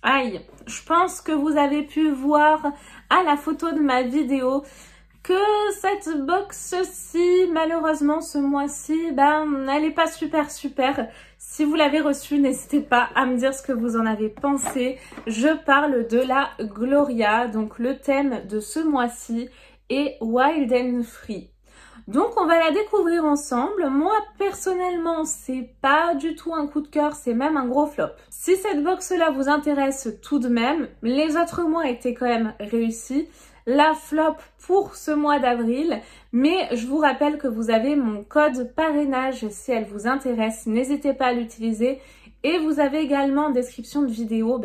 Aïe, je pense que vous avez pu voir à la photo de ma vidéo que cette box-ci, malheureusement ce mois-ci, elle n'est pas super. Si vous l'avez reçue, n'hésitez pas à me dire ce que vous en avez pensé. Je parle de la Gloria, donc le thème de ce mois-ci est Wild and Free. Donc on va la découvrir ensemble. Moi personnellement c'est pas du tout un coup de cœur, c'est même un gros flop. Si cette box là vous intéresse tout de même, les autres mois étaient quand même réussis. La flop pour ce mois d'avril, mais je vous rappelle que vous avez mon code parrainage si elle vous intéresse, n'hésitez pas à l'utiliser. Et vous avez également en description de vidéo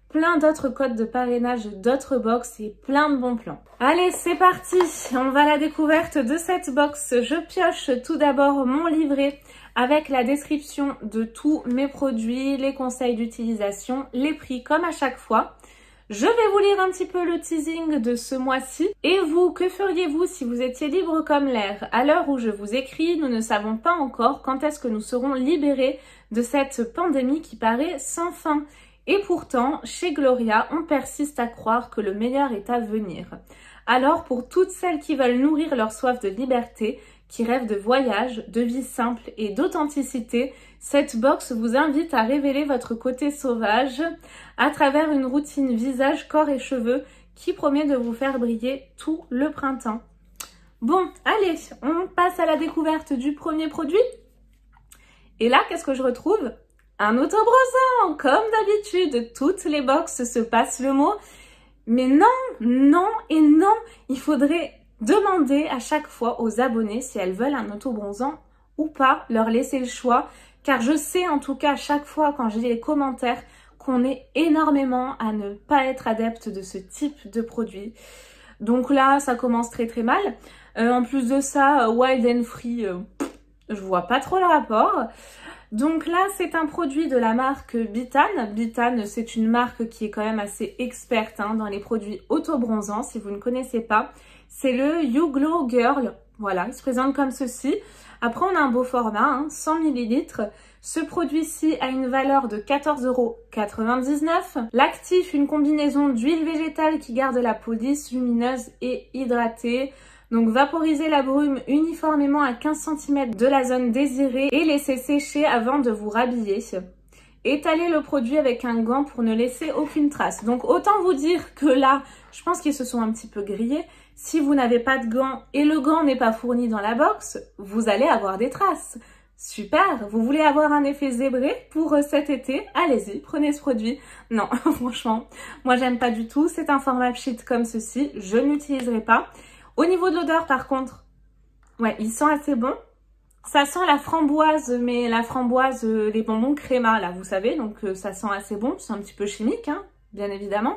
plein d'autres codes de parrainage d'autres box et plein de bons plans. Allez, c'est parti, on va à la découverte de cette box. Je pioche tout d'abord mon livret avec la description de tous mes produits, les conseils d'utilisation, les prix comme à chaque fois. Je vais vous lire un petit peu le teasing de ce mois-ci. Et vous, que feriez-vous si vous étiez libre comme l'air? À l'heure où je vous écris, nous ne savons pas encore quand est-ce que nous serons libérés de cette pandémie qui paraît sans fin. Et pourtant, chez Gloria, on persiste à croire que le meilleur est à venir. Alors, pour toutes celles qui veulent nourrir leur soif de liberté, qui rêvent de voyage, de vie simple et d'authenticité, cette box vous invite à révéler votre côté sauvage à travers une routine visage, corps et cheveux qui promet de vous faire briller tout le printemps. Bon, allez, on passe à la découverte du premier produit. Et là, qu'est-ce que je retrouve? Un autobronzant, comme d'habitude, toutes les boxes se passent le mot. Mais non, non et non, il faudrait demander à chaque fois aux abonnés si elles veulent un autobronzant ou pas, leur laisser le choix. Car je sais en tout cas à chaque fois quand j'ai les commentaires qu'on est énormément à ne pas être adepte de ce type de produit. Donc là, ça commence très mal. En plus de ça, Wild and Free, je vois pas trop le rapport. Donc là, c'est un produit de la marque Bitane. Bitane, c'est une marque qui est quand même assez experte dans les produits autobronzants, si vous ne connaissez pas. C'est le You Glow Girl. Voilà, il se présente comme ceci. Après, on a un beau format, 100 ml. Ce produit-ci a une valeur de 14,99 €. L'actif, une combinaison d'huile végétale qui garde la peau lisse, lumineuse et hydratée. Donc vaporiser la brume uniformément à 15 cm de la zone désirée et laisser sécher avant de vous rhabiller. Étaler le produit avec un gant pour ne laisser aucune trace. Donc autant vous dire que là, je pense qu'ils se sont un petit peu grillés. Si vous n'avez pas de gant et le gant n'est pas fourni dans la box, vous allez avoir des traces. Super, vous voulez avoir un effet zébré pour cet été? Allez-y, prenez ce produit. Non, franchement, moi j'aime pas du tout. C'est un format pchit comme ceci, je ne l'utiliserai pas. Au niveau de l'odeur par contre, ouais, il sent assez bon. Ça sent la framboise, mais la framboise, les bonbons créma là, vous savez, donc ça sent assez bon. C'est un petit peu chimique, bien évidemment.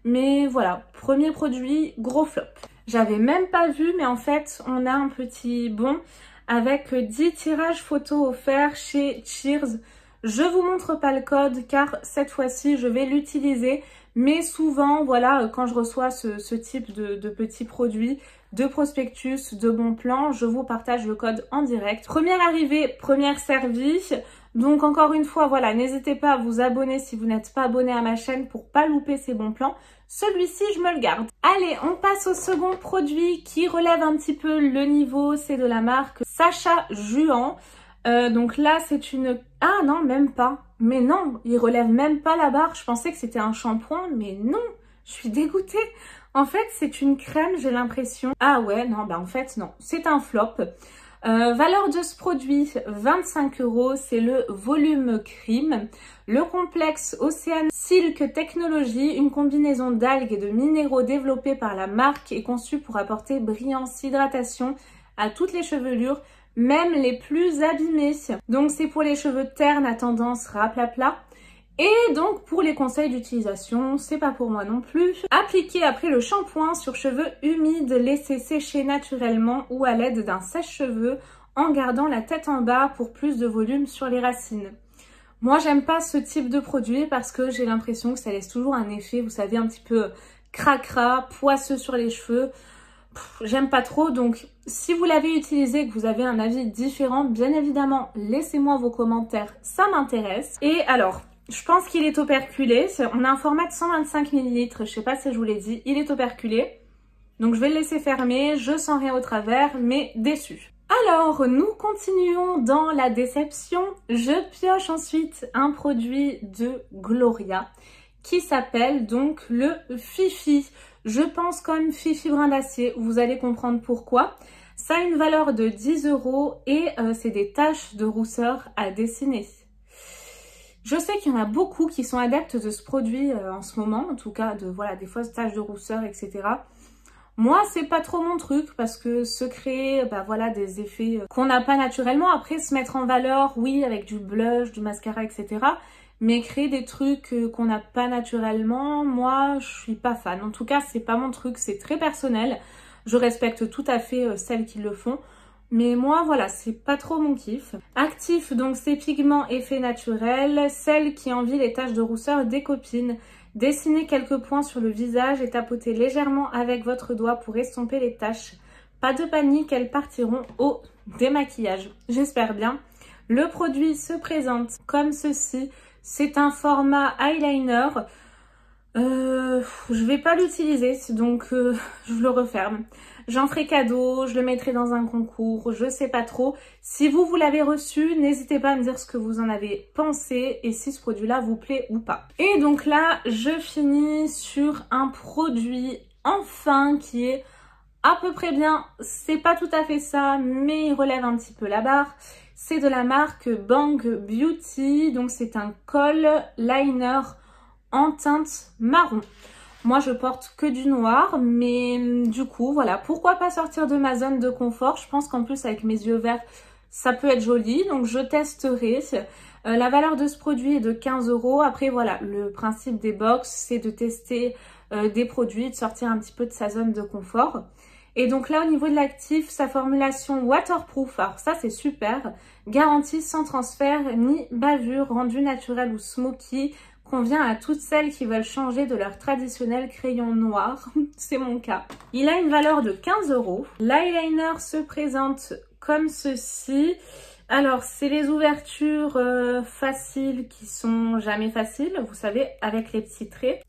Mais voilà, premier produit, gros flop. J'avais même pas vu, mais en fait, on a un petit bon avec 10 tirages photos offerts chez Cheers. Je vous montre pas le code car cette fois-ci, je vais l'utiliser. Mais souvent, voilà, quand je reçois ce type de petits produits, de prospectus, de bons plans, je vous partage le code en direct. Première arrivée, première servie. Donc encore une fois, voilà, n'hésitez pas à vous abonner si vous n'êtes pas abonné à ma chaîne pour pas louper ces bons plans. Celui-ci, je me le garde. Allez, on passe au second produit qui relève un petit peu le niveau. C'est de la marque Sacha Juan. Donc là, c'est une... Ah non, même pas. Mais non, il relève même pas la barre. Je pensais que c'était un shampoing, mais non. Je suis dégoûtée. En fait, c'est une crème, j'ai l'impression. Ah ouais, non, en fait, non. C'est un flop. Valeur de ce produit, 25 €. C'est le volume cream. Le complexe Ocean Silk Technology, une combinaison d'algues et de minéraux développés par la marque est conçue pour apporter brillance, hydratation à toutes les chevelures, même les plus abîmées. Donc c'est pour les cheveux ternes à tendance raplapla. Et donc pour les conseils d'utilisation, c'est pas pour moi non plus. Appliquer après le shampoing sur cheveux humides, laisser sécher naturellement ou à l'aide d'un sèche-cheveux en gardant la tête en bas pour plus de volume sur les racines. Moi j'aime pas ce type de produit parce que j'ai l'impression que ça laisse toujours un effet, vous savez, un petit peu cracra, poisseux sur les cheveux. J'aime pas trop, donc si vous l'avez utilisé et que vous avez un avis différent, bien évidemment, laissez-moi vos commentaires, ça m'intéresse. Et alors, Je pense qu'il est operculé. On a un format de 125 ml. Je sais pas si je vous l'ai dit. Il est operculé. Donc je vais le laisser fermer. Je sens rien au travers, mais déçue. Alors, nous continuons dans la déception. Je pioche ensuite un produit de Gloria qui s'appelle donc le Fifi. Je pense comme Fifi brin d'acier. Vous allez comprendre pourquoi. Ça a une valeur de 10 € et c'est des taches de rousseur à dessiner. Je sais qu'il y en a beaucoup qui sont adeptes de ce produit en ce moment, en tout cas voilà, des fausses taches de rousseur, etc. Moi, c'est pas trop mon truc parce que se créer voilà, des effets qu'on n'a pas naturellement. Après, se mettre en valeur, oui, avec du blush, du mascara, etc. Mais créer des trucs qu'on n'a pas naturellement, moi, je suis pas fan. En tout cas, c'est pas mon truc, c'est très personnel. Je respecte tout à fait celles qui le font. Mais moi, voilà, c'est pas trop mon kiff. Actif, donc c'est pigments effet naturel. Celle qui envie les taches de rousseur des copines. Dessinez quelques points sur le visage et tapotez légèrement avec votre doigt pour estomper les taches. Pas de panique, elles partiront au démaquillage. J'espère bien. Le produit se présente comme ceci. C'est un format eyeliner. Je vais pas l'utiliser, donc je le referme. J'en ferai cadeau, je le mettrai dans un concours, je sais pas trop. Si vous l'avez reçu, n'hésitez pas à me dire ce que vous en avez pensé et si ce produit-là vous plaît ou pas. Et donc là, je finis sur un produit enfin qui est à peu près bien. C'est pas tout à fait ça, mais il relève un petit peu la barre. C'est de la marque Bang Beauty, donc c'est un col liner en teinte marron. Moi, je porte que du noir, mais du coup, voilà, pourquoi pas sortir de ma zone de confort. Je pense qu'en plus, avec mes yeux verts, ça peut être joli, donc je testerai. La valeur de ce produit est de 15 €. Après, voilà, le principe des box, c'est de tester des produits, de sortir un petit peu de sa zone de confort. Et donc là, au niveau de l'actif, sa formulation waterproof, alors ça, c'est super. Garantie sans transfert ni bavure, rendu naturel ou smoky. Convient à toutes celles qui veulent changer de leur traditionnel crayon noir. C'est mon cas. Il a une valeur de 15 €. L'eyeliner se présente comme ceci. Alors, c'est les ouvertures faciles qui sont jamais faciles, vous savez, avec les petits traits.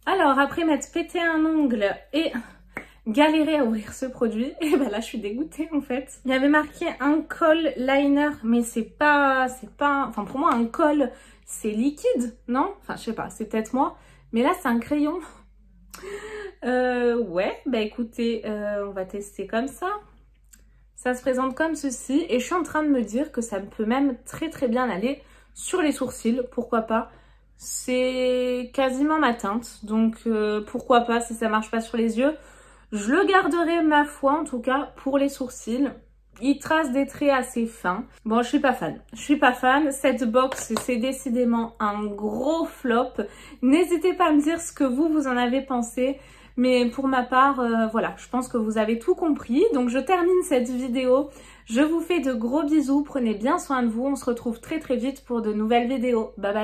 Alors, après m'être pété un ongle et galérer à ouvrir ce produit, et ben là je suis dégoûtée en fait. Il y avait marqué un col liner, mais c'est pas, enfin pour moi un col c'est liquide, non? Enfin je sais pas, c'est peut-être moi, mais là c'est un crayon. Ouais, bah écoutez, on va tester comme ça. Ça se présente comme ceci et je suis en train de me dire que ça peut même très très bien aller sur les sourcils, pourquoi pas. C'est quasiment ma teinte, donc pourquoi pas si ça marche pas sur les yeux. Je le garderai ma foi en tout cas pour les sourcils. Il trace des traits assez fins. Bon, je suis pas fan. Je suis pas fan. Cette box, c'est décidément un gros flop. N'hésitez pas à me dire ce que vous en avez pensé. Mais pour ma part, voilà, je pense que vous avez tout compris. Donc je termine cette vidéo. Je vous fais de gros bisous. Prenez bien soin de vous. On se retrouve très très vite pour de nouvelles vidéos. Bye bye.